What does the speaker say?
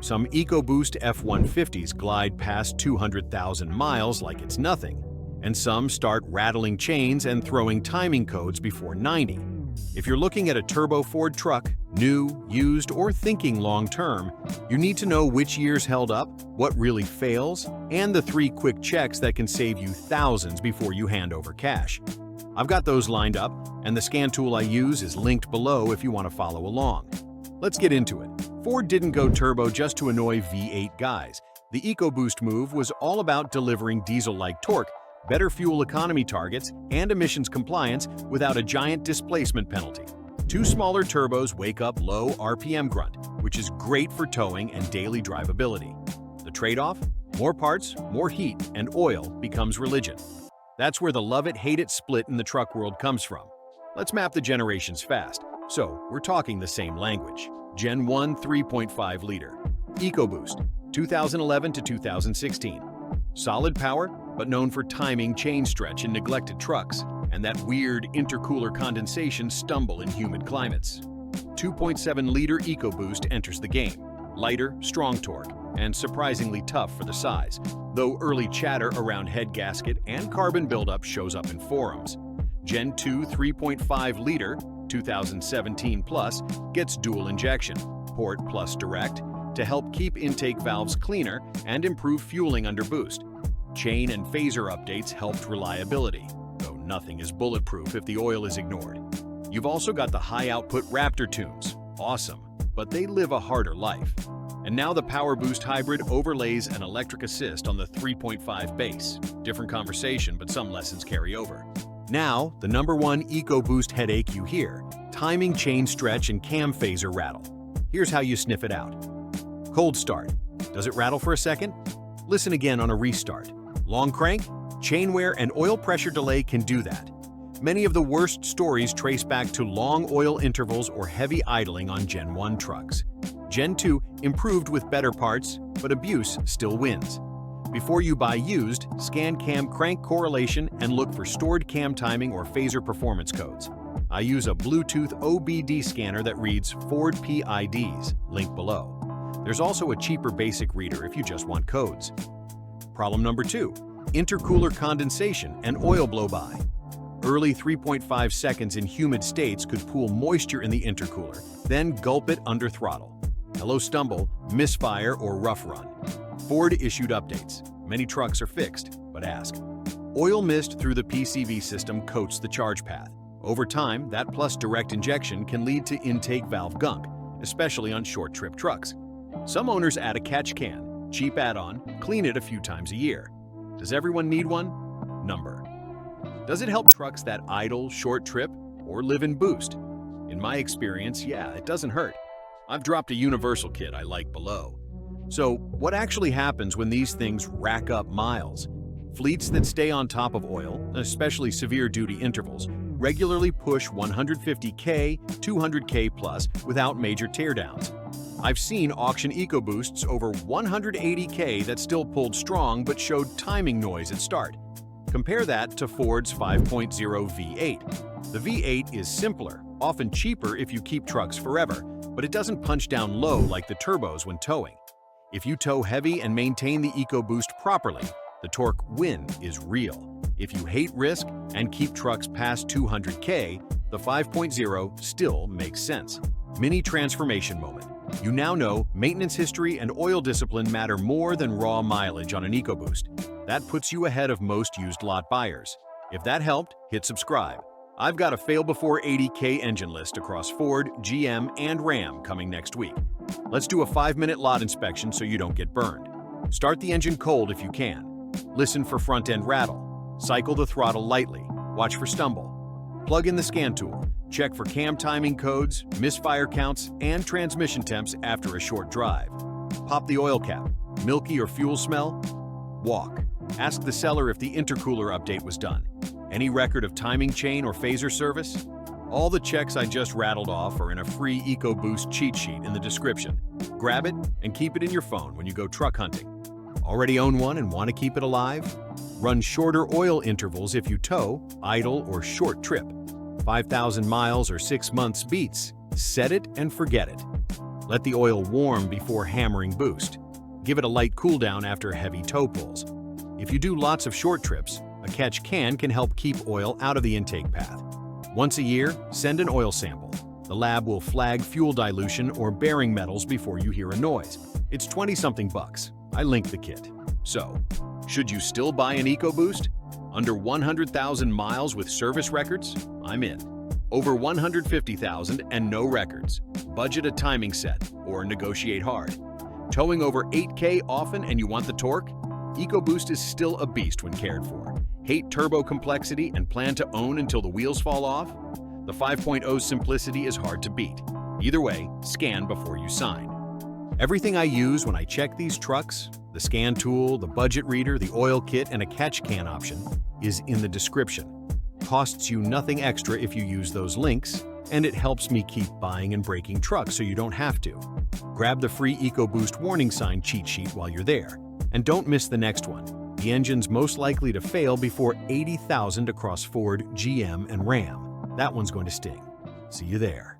Some EcoBoost F-150s glide past 200,000 miles like it's nothing, and some start rattling chains and throwing timing codes before 90. If you're looking at a turbo Ford truck, new, used, or thinking long-term, you need to know which years held up, what really fails, and the 3 quick checks that can save you thousands before you hand over cash. I've got those lined up, and the scan tool I use is linked below if you want to follow along. Let's get into it. Ford didn't go turbo just to annoy V8 guys. The EcoBoost move was all about delivering diesel-like torque, better fuel economy targets, and emissions compliance without a giant displacement penalty. 2 smaller turbos wake up low RPM grunt, which is great for towing and daily drivability. The trade-off? More parts, more heat, and oil becomes religion. That's where the love-it-hate-it split in the truck world comes from. Let's map the generations fast. So, we're talking the same language. Gen 1 3.5-liter. EcoBoost, 2011 to 2016. Solid power, but known for timing chain stretch in neglected trucks, and that weird intercooler condensation stumble in humid climates. 2.7-liter EcoBoost enters the game. Lighter, strong torque, and surprisingly tough for the size, though early chatter around head gasket and carbon buildup shows up in forums. Gen 2 3.5-liter, 2017 plus, gets dual injection, port plus direct, to help keep intake valves cleaner and improve fueling under boost. Chain and phaser updates helped reliability, though nothing is bulletproof if the oil is ignored. You've also got the high-output Raptor tunes. Awesome, but they live a harder life. And now the Power Boost Hybrid overlays an electric assist on the 3.5 base. Different conversation, but some lessons carry over. Now, the #1 EcoBoost headache you hear: timing chain stretch and cam phaser rattle. Here's how you sniff it out. Cold start. Does it rattle for a second? Listen again on a restart. Long crank? Chain wear and oil pressure delay can do that. Many of the worst stories trace back to long oil intervals or heavy idling on Gen 1 trucks. Gen 2 improved with better parts, but abuse still wins. Before you buy used, scan cam crank correlation and look for stored cam timing or phaser performance codes. I use a Bluetooth OBD scanner that reads Ford PIDs, link below. There's also a cheaper basic reader if you just want codes. Problem number 2, intercooler condensation and oil blow-by. Early 3.5 seconds in humid states could pool moisture in the intercooler, then gulp it under throttle. Hello stumble, misfire, or rough run. Ford issued updates. Many trucks are fixed, but ask. Oil mist through the PCV system coats the charge path. Over time, that plus direct injection can lead to intake valve gunk, especially on short-trip trucks. Some owners add a catch can, cheap add-on, clean it a few times a year. Does everyone need one? Number. Does it help trucks that idle, short trip, or live in boost? In my experience, yeah, it doesn't hurt. I've dropped a universal kit I like below. So, what actually happens when these things rack up miles? Fleets that stay on top of oil, especially severe duty intervals, regularly push 150K, 200K plus without major teardowns. I've seen auction EcoBoosts over 180K that still pulled strong but showed timing noise at start. Compare that to Ford's 5.0 V8. The V8 is simpler, often cheaper if you keep trucks forever, but it doesn't punch down low like the turbos when towing. If you tow heavy and maintain the EcoBoost properly, the torque win is real. If you hate risk and keep trucks past 200K, the 5.0 still makes sense. Mini transformation moment. You now know maintenance history and oil discipline matter more than raw mileage on an EcoBoost. That puts you ahead of most used lot buyers. If that helped, hit subscribe. I've got a fail before 80K engine list across Ford, GM, and Ram coming next week. Let's do a 5-minute lot inspection so you don't get burned. Start the engine cold if you can. Listen for front-end rattle. Cycle the throttle lightly. Watch for stumble. Plug in the scan tool. Check for cam timing codes, misfire counts, and transmission temps after a short drive. Pop the oil cap. Milky or fuel smell? Walk. Ask the seller if the intercooler update was done. Any record of timing chain or phaser service? All the checks I just rattled off are in a free EcoBoost cheat sheet in the description. Grab it and keep it in your phone when you go truck hunting. Already own one and want to keep it alive? Run shorter oil intervals if you tow, idle, or short trip. 5,000 miles or 6 months beats. Set it and forget it. Let the oil warm before hammering boost. Give it a light cool down after heavy toe pulls. If you do lots of short trips, a catch can help keep oil out of the intake path. Once a year, send an oil sample. The lab will flag fuel dilution or bearing metals before you hear a noise. It's 20-something bucks. I linked the kit. So, should you still buy an EcoBoost? Under 100,000 miles with service records? I'm in. Over 150,000 and no records. Budget a timing set or negotiate hard. Towing over 8K often and you want the torque? EcoBoost is still a beast when cared for. Hate turbo complexity and plan to own until the wheels fall off? The 5.0's simplicity is hard to beat. Either way, scan before you sign. Everything I use when I check these trucks, the scan tool, the budget reader, the oil kit, and a catch can option, is in the description. Costs you nothing extra if you use those links, and it helps me keep buying and breaking trucks so you don't have to. Grab the free EcoBoost warning sign cheat sheet while you're there. And don't miss the next one. The engine's most likely to fail before 80,000 across Ford, GM, and Ram. That one's going to sting. See you there.